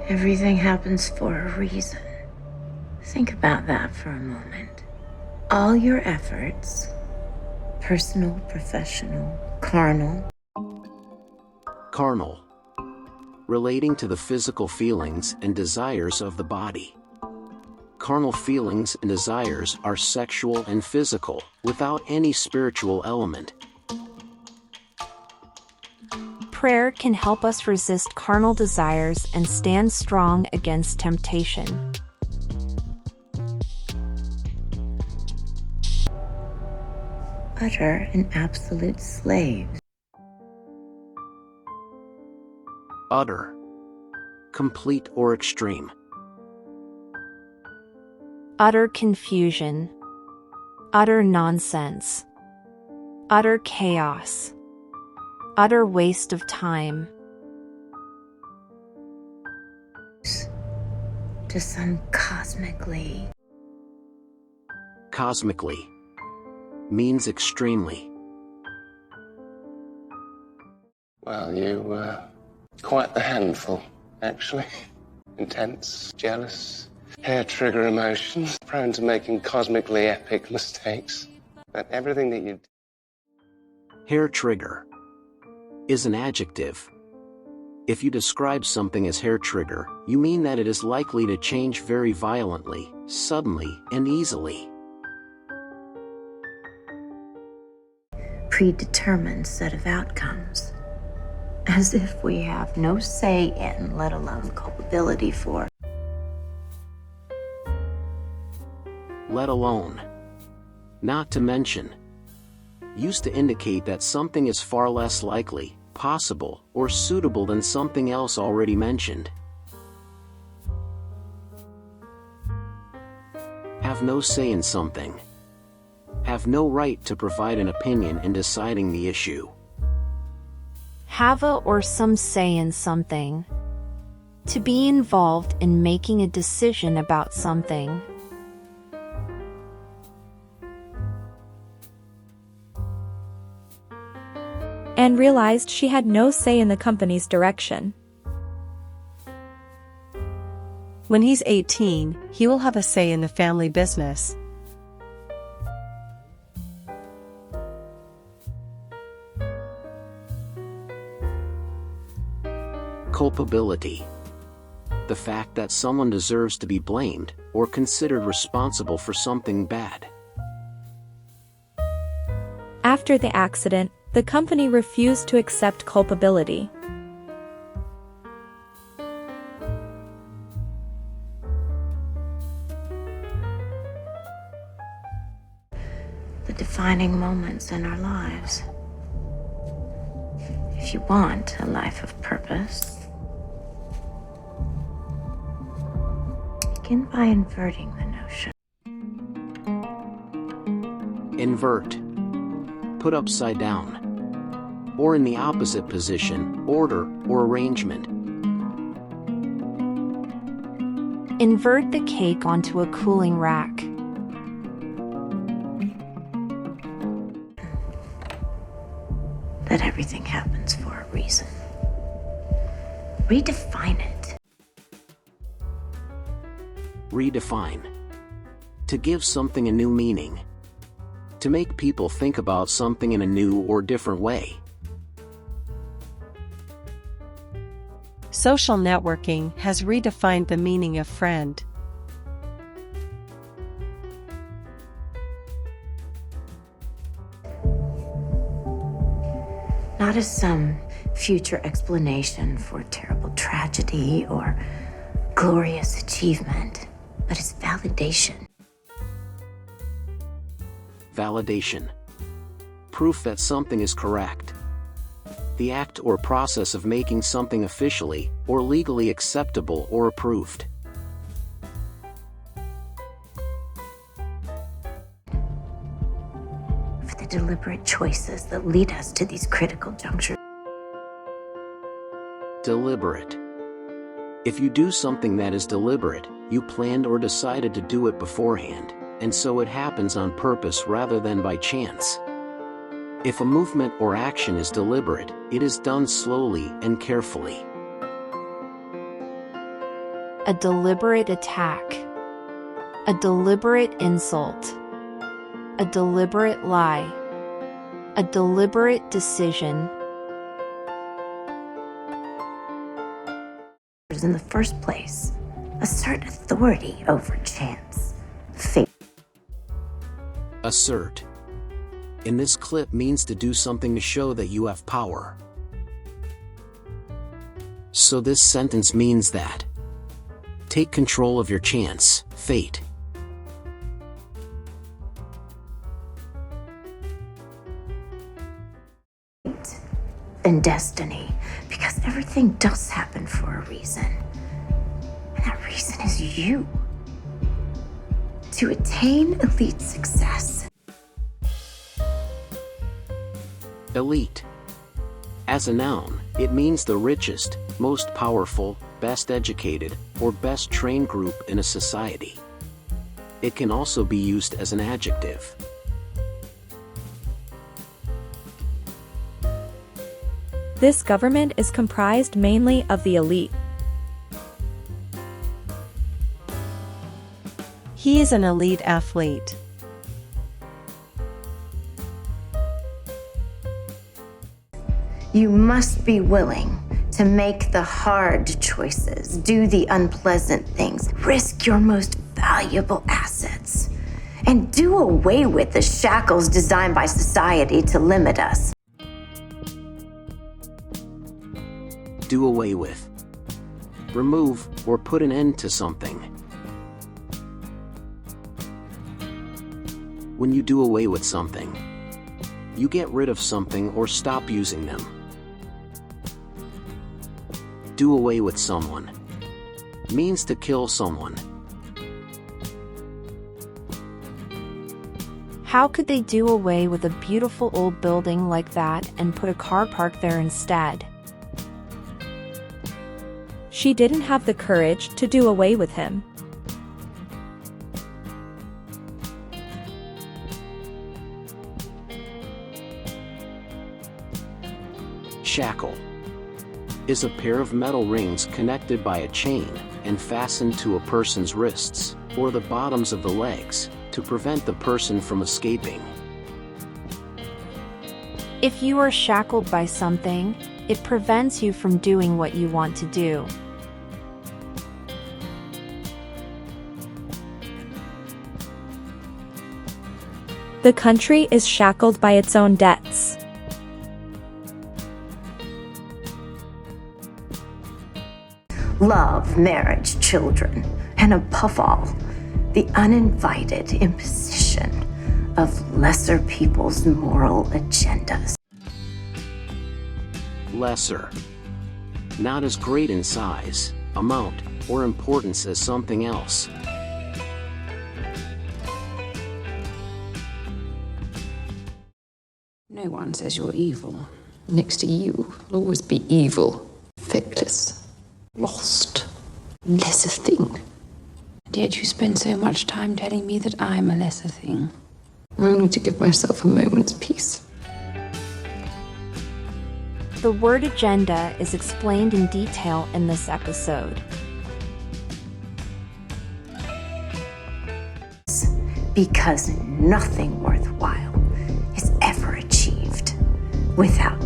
Everything happens for a reason. Think about that for a moment. All your efforts, personal, professional, carnal. Carnal. Relating to the physical feelings and desires of the body. Carnal feelings and desires are sexual and physical, without any spiritual element. Prayer can help us resist carnal desires and stand strong against temptation. Utter and absolute slave. Utter. Complete or extreme. Utter confusion. Utter nonsense. Utter chaos. Utter waste of time. To some cosmically. Cosmically. Means extremely. Well, you quite the handful, actually. Intense, jealous, hair-trigger emotions, prone to making cosmically epic mistakes. But everything that you... Hair-trigger is an adjective. If you describe something as hair-trigger, you mean that it is likely to change very violently, suddenly, and easily. Predetermined set of outcomes. As if we have no say in, let alone culpability for. Let alone. Not to mention. Used to indicate that something is far less likely, possible, or suitable than something else already mentioned. Have no say in something. Have no right to provide an opinion in deciding the issue. Have a or some say in something. To be involved in making a decision about something. Anne realized she had no say in the company's direction. When he's 18, he will have a say in the family business. Culpability. The fact that someone deserves to be blamed or considered responsible for something bad. After the accident, the company refused to accept culpability. The defining moments in our lives. If you want a life of purpose, begin by inverting the notion. Invert. Put upside down. Or in the opposite position, order, or arrangement. Invert the cake onto a cooling rack. That everything happens for a reason. Redefine it. Redefine. To give something a new meaning. To make people think about something in a new or different way. Social networking has redefined the meaning of friend. Not as some future explanation for terrible tragedy or glorious achievement, but as validation. Validation. Proof that something is correct. The act or process of making something officially or legally acceptable or approved. For the deliberate choices that lead us to these critical junctures. Deliberate. If you do something that is deliberate, you planned or decided to do it beforehand, and so it happens on purpose rather than by chance. If a movement or action is deliberate, it is done slowly and carefully. a deliberate attack, a deliberate insult, a deliberate lie, a deliberate decision. In the first place, assert authority over chance, fate. Assert. In this clip means to do something to show that you have power. So this sentence means that take control of your chance, fate. And destiny, because everything does happen for a reason. And that reason is you. To attain elite success. Elite. As a noun, it means the richest, most powerful, best educated, or best trained group in a society. It can also be used as an adjective. This government is comprised mainly of the elite. He is an elite athlete. You must be willing to make the hard choices, do the unpleasant things, risk your most valuable assets, and do away with the shackles designed by society to limit us. Do away with. Remove or put an end to something. When you do away with something, you get rid of something or stop using them. Do away with someone means to kill someone. How could they do away with a beautiful old building like that and put a car park there instead? She didn't have the courage to do away with him. Shackle is a pair of metal rings connected by a chain and fastened to a person's wrists or the bottoms of the legs to prevent the person from escaping. If you are shackled by something, it prevents you from doing what you want to do. The country is shackled by its own debts. Love, marriage, children, and above all, the uninvited imposition of lesser people's moral agendas. Lesser. Not as great in size, amount, or importance as something else. No one says you're evil. Next to you will always be evil, feckless, lost, lesser thing. And yet you spend so much time telling me that I'm a lesser thing, only to give myself a moment's peace. The word agenda is explained in detail in this episode. Because nothing worthwhile is ever achieved without